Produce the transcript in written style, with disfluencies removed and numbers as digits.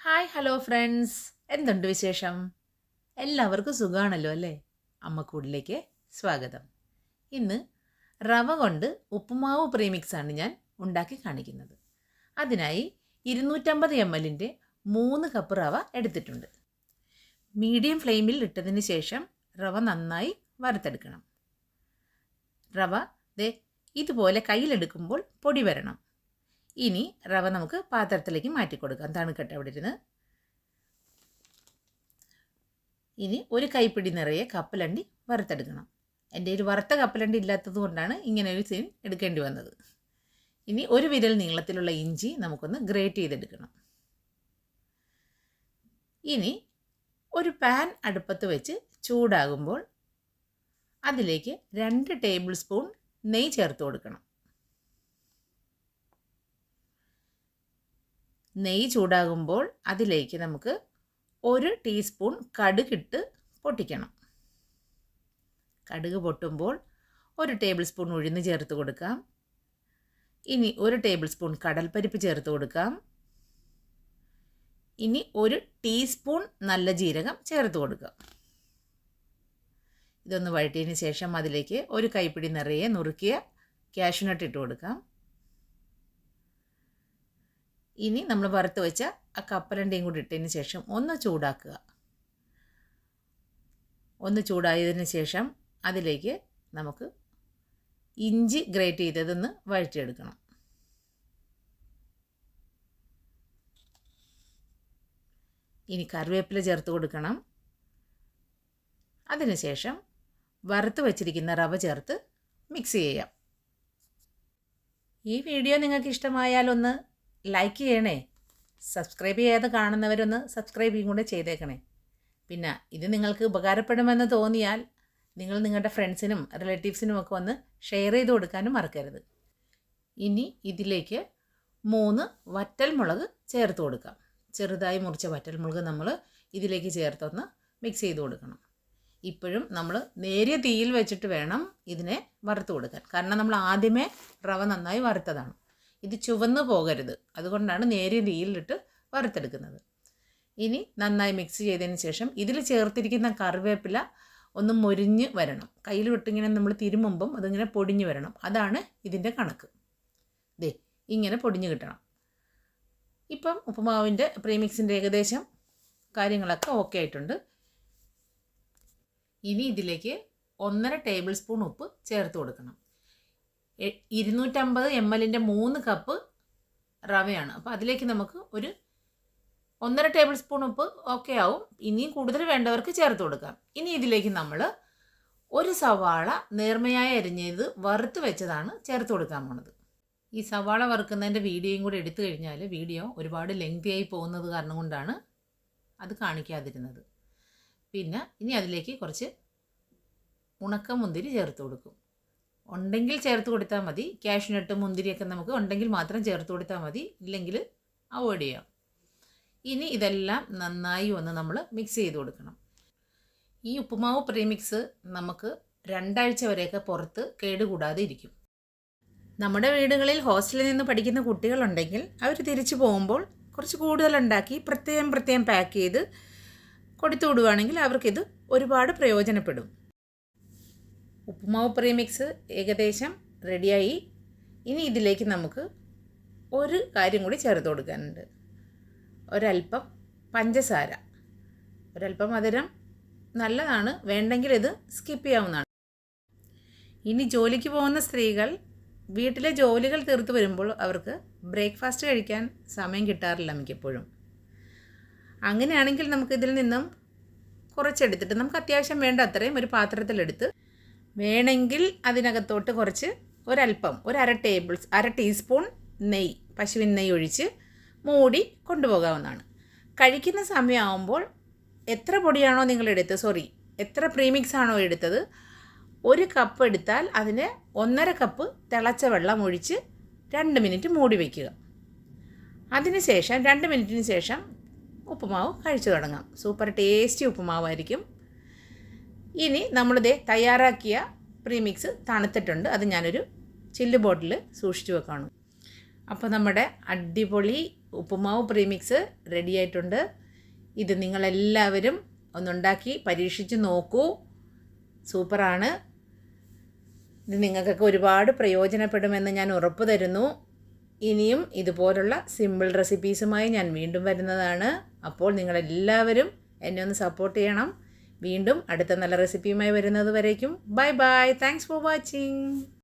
Hi hello friends, എന്തുണ്ട് വിശേഷം? എല്ലാവർക്കും സുഖമാണല്ലോ അല്ലേ? അമ്മക്കൂടിലേക്ക് സ്വാഗതം. ഇന്ന് റവ കൊണ്ട് ഉപ്പുമാവ് പ്രീമിക്സാണ് ഞാൻ ഉണ്ടാക്കി കാണിക്കുന്നത്. അതിനായി 250 ml 3 കപ്പ് റവ എടുത്തിട്ടുണ്ട്. മീഡിയം ഫ്ലെയിമിൽ ഇട്ടതിന് ശേഷം റവ നന്നായി വറുത്തെടുക്കണം. റവ ഇതുപോലെ കയ്യിലെടുക്കുമ്പോൾ പൊടി വരണം. ഇനി റവ നമുക്ക് പാത്രത്തിലേക്ക് മാറ്റി കൊടുക്കാം. തണുക്കട്ടെ അവിടെ ഇരുന്ന്. ഇനി ഒരു കൈപ്പിടി നിറയെ കപ്പലണ്ടി വറുത്തെടുക്കണം. എൻ്റെ ഒരു വറുത്ത കപ്പലണ്ടി ഇല്ലാത്തത് കൊണ്ടാണ് ഇങ്ങനെ ഒരു സീൻ എടുക്കേണ്ടി വന്നത്. ഇനി ഒരു വിരൽ നീളത്തിലുള്ള ഇഞ്ചി നമുക്കൊന്ന് ഗ്രേറ്റ് ചെയ്തെടുക്കണം. ഇനി ഒരു പാൻ അടുപ്പത്ത് വെച്ച് ചൂടാകുമ്പോൾ അതിലേക്ക് 2 ടേബിൾ സ്പൂൺ നെയ്യ് ചേർത്ത് കൊടുക്കണം. നെയ്യ് ചൂടാകുമ്പോൾ അതിലേക്ക് നമുക്ക് 1 ടീസ്പൂൺ കടുകിട്ട് പൊട്ടിക്കണം. കടുക് പൊട്ടുമ്പോൾ 1 ടേബിൾ സ്പൂൺ ഉഴുന്ന് ചേർത്ത് കൊടുക്കാം. ഇനി 1 ടേബിൾ സ്പൂൺ കടൽപ്പരിപ്പ് ചേർത്ത് കൊടുക്കാം. ഇനി 1 ടീസ്പൂൺ നല്ല ജീരകം ചേർത്ത് കൊടുക്കാം. ഇതൊന്ന് വഴറ്റിയതിന് ശേഷം അതിലേക്ക് ഒരു കൈപ്പിടി നിറയെ നുറുക്കിയ കാഷ്യൂനട്ട് ഇട്ട് കൊടുക്കാം. ഇനി നമ്മൾ വറുത്ത് വെച്ച ആ കപ്പലണ്ടിയും കൂടി ഇട്ടതിന് ശേഷം ഒന്ന് ചൂടാക്കുക. ഒന്ന് ചൂടായതിന് ശേഷം അതിലേക്ക് നമുക്ക് ഇഞ്ചി ഗ്രേറ്റ് ചെയ്തതൊന്ന് വഴറ്റിയെടുക്കണം. ഇനി കറിവേപ്പില ചേർത്ത് കൊടുക്കണം. അതിനുശേഷം വറുത്ത് വെച്ചിരിക്കുന്ന റവ ചേർത്ത് മിക്സ് ചെയ്യാം. ഈ വീഡിയോ നിങ്ങൾക്ക് ഇഷ്ടമായാലൊന്ന് ലൈക്ക് ചെയ്യണേ. സബ്സ്ക്രൈബ് ചെയ്യാതെ കാണുന്നവരൊന്ന് സബ്സ്ക്രൈബ് കൂടെ ചെയ്തേക്കണേ. പിന്നെ ഇത് നിങ്ങൾക്ക് ഉപകാരപ്പെടുമെന്ന് തോന്നിയാൽ നിങ്ങൾ നിങ്ങളുടെ ഫ്രണ്ട്സിനും റിലേറ്റീവ്സിനും ഒക്കെ ഒന്ന് ഷെയർ ചെയ്ത് കൊടുക്കാനും മറക്കരുത്. ഇനി ഇതിലേക്ക് 3 വറ്റൽമുളക് ചേർത്ത് കൊടുക്കാം. ചെറുതായി മുറിച്ച വറ്റൽമുളക് നമ്മൾ ഇതിലേക്ക് ചേർത്തൊന്ന് മിക്സ് ചെയ്ത് കൊടുക്കണം. ഇപ്പോഴും നമ്മൾ നേരിയ തീയിൽ വെച്ചിട്ട് വേണം ഇതിനെ വറുത്ത് കൊടുക്കാൻ. കാരണം നമ്മൾ ആദ്യമേ റവ നന്നായി വറുത്തതാണ്. ഇത് ചുവന്ന് പോകരുത്, അതുകൊണ്ടാണ് നേരിയ തീയിലിട്ട് വറുത്തെടുക്കുന്നത്. ഇനി നന്നായി മിക്സ് ചെയ്തതിന് ശേഷം ഇതിൽ ചേർത്തിരിക്കുന്ന കറിവേപ്പില ഒന്ന് മൊരിഞ്ഞ് വരണം. കയ്യിൽ വിട്ടിങ്ങനെ നമ്മൾ തിരുമുമ്പം അതിങ്ങനെ പൊടിഞ്ഞ് വരണം. അതാണ് ഇതിൻ്റെ കണക്ക്. ഇങ്ങനെ പൊടിഞ്ഞ് കിട്ടണം. ഇപ്പം ഉപ്പുമാവിൻ്റെ പ്രീമിക്സിൻ്റെ ഏകദേശം കാര്യങ്ങളൊക്കെ ഓക്കെ ആയിട്ടുണ്ട്. ഇനി ഇതിലേക്ക് 1.5 ടേബിൾ സ്പൂൺ ഉപ്പ് ചേർത്ത് കൊടുക്കണം. 250 ml 3 കപ്പ് റവയാണ്. അപ്പോൾ അതിലേക്ക് നമുക്ക് ഒരു 1.5 ടേബിൾ സ്പൂൺ ഉപ്പ് ഓക്കെ ആവും. ഇനിയും കൂടുതൽ വേണ്ടവർക്ക് ചേർത്ത് കൊടുക്കാം. ഇനി ഇതിലേക്ക് നമ്മൾ ഒരു സവാള നേർമയായി അരിഞ്ഞത് വറുത്ത് വെച്ചതാണ് ചേർത്ത് കൊടുക്കാൻ പോണത്. ഈ സവാള വറുക്കുന്നതിൻ്റെ വീഡിയോയും കൂടി എടുത്തു കഴിഞ്ഞാൽ വീഡിയോ ഒരുപാട് ലെങ്തി ആയി പോകുന്നത് കാരണം കൊണ്ടാണ് അത് കാണിക്കാതിരുന്നത്. പിന്നെ ഇനി അതിലേക്ക് കുറച്ച് ഉണക്കമുന്തിരി ചേർത്ത് കൊടുക്കും. ഉണ്ടെങ്കിൽ ചേർത്ത് കൊടുത്താൽ മതി. കാഷ്യൂനട്ട് മുന്തിരിയൊക്കെ നമുക്ക് ഉണ്ടെങ്കിൽ മാത്രം ചേർത്ത് കൊടുത്താൽ മതി, ഇല്ലെങ്കിൽ അവോയ്ഡ് ചെയ്യാം. ഇനി ഇതെല്ലാം നന്നായി ഒന്ന് നമ്മൾ മിക്സ് ചെയ്ത് കൊടുക്കണം. ഈ ഉപ്പുമാവ് പ്രീമിക്സ് നമുക്ക് 2 ആഴ്ച വരെയൊക്കെ പുറത്ത് കേടുകൂടാതെ ഇരിക്കും. നമ്മുടെ വീടുകളിൽ ഹോസ്റ്റലിൽ നിന്ന് പഠിക്കുന്ന കുട്ടികളുണ്ടെങ്കിൽ അവർ തിരിച്ചു പോകുമ്പോൾ കുറച്ച് കൂടുതലുണ്ടാക്കി പ്രത്യേകം പാക്ക് ചെയ്ത് കൊടുത്തു വിടുവാണെങ്കിൽ അവർക്കിത് ഒരുപാട് പ്രയോജനപ്പെടും. ഉപ്പുമാവ് പ്രീമിക്സ് ഏകദേശം റെഡിയായി. ഇനി ഇതിലേക്ക് നമുക്ക് ഒരു കാര്യം കൂടി ചേർത്ത് കൊടുക്കാനുണ്ട്. ഒരല്പം പഞ്ചസാര. ഒരല്പം മധുരം നല്ലതാണ്, വേണ്ടെങ്കിൽ ഇത് സ്കിപ്പ് ചെയ്യാവുന്നതാണ്. ഇനി ജോലിക്ക് പോകുന്ന സ്ത്രീകൾ വീട്ടിലെ ജോലികൾ തീർത്ത് വരുമ്പോൾ അവർക്ക് ബ്രേക്ക്ഫാസ്റ്റ് കഴിക്കാൻ സമയം കിട്ടാറില്ല മിക്കപ്പോഴും. അങ്ങനെയാണെങ്കിൽ നമുക്കിതിൽ നിന്നും കുറച്ചെടുത്തിട്ട് നമുക്ക് അത്യാവശ്യം വേണ്ട അത്രയും ഒരു പാത്രത്തിലെടുത്ത് വേണമെങ്കിൽ അതിനകത്തോട്ട് കുറച്ച് ഒരല്പം ഒരു അര ടീസ്പൂൺ നെയ്യ്, പശുവിൻ നെയ്യ് ഒഴിച്ച് മൂടി കൊണ്ടുപോകാവുന്നതാണ്. കഴിക്കുന്ന സമയമാകുമ്പോൾ എത്ര പൊടിയാണോ എത്ര പ്രീമിക്സ് ആണോ എടുത്തത്, 1 കപ്പ് എടുത്താൽ അതിന് 1.5 കപ്പ് തിളച്ച വെള്ളം ഒഴിച്ച് 2 മിനിറ്റ് മൂടി വയ്ക്കുക. അതിനുശേഷം 2 മിനിറ്റിന് ശേഷം ഉപ്പുമാവ് കഴിച്ചു തുടങ്ങാം. സൂപ്പർ ടേസ്റ്റി ഉപ്പുമാവായിരിക്കും. ഇനി നമ്മളിത് തയ്യാറാക്കിയ പ്രീമിക്സ് തണുത്തിട്ടുണ്ട്. അത് ഞാനൊരു ചില്ല് ബോട്ടിൽ സൂക്ഷിച്ചു വെക്കണം. അപ്പോൾ നമ്മുടെ അടിപൊളി ഉപ്പുമാവ് പ്രീമിക്സ് റെഡി ആയിട്ടുണ്ട്. ഇത് നിങ്ങളെല്ലാവരും ഒന്നുണ്ടാക്കി പരീക്ഷിച്ച് നോക്കൂ. സൂപ്പറാണ്. ഇത് നിങ്ങൾക്കൊക്കെ ഒരുപാട് പ്രയോജനപ്പെടുമെന്ന് ഞാൻ ഉറപ്പ് തരുന്നു. ഇനിയും ഇതുപോലുള്ള സിമ്പിൾ റെസിപ്പീസുമായി ഞാൻ വീണ്ടും വരുന്നതാണ്. അപ്പോൾ നിങ്ങളെല്ലാവരും എന്നെ ഒന്ന് സപ്പോർട്ട് ചെയ്യണം. വീണ്ടും അടുത്ത നല്ല റെസിപ്പിയുമായി വരുന്നത് വരേക്കും bye bye. Thanks for watching.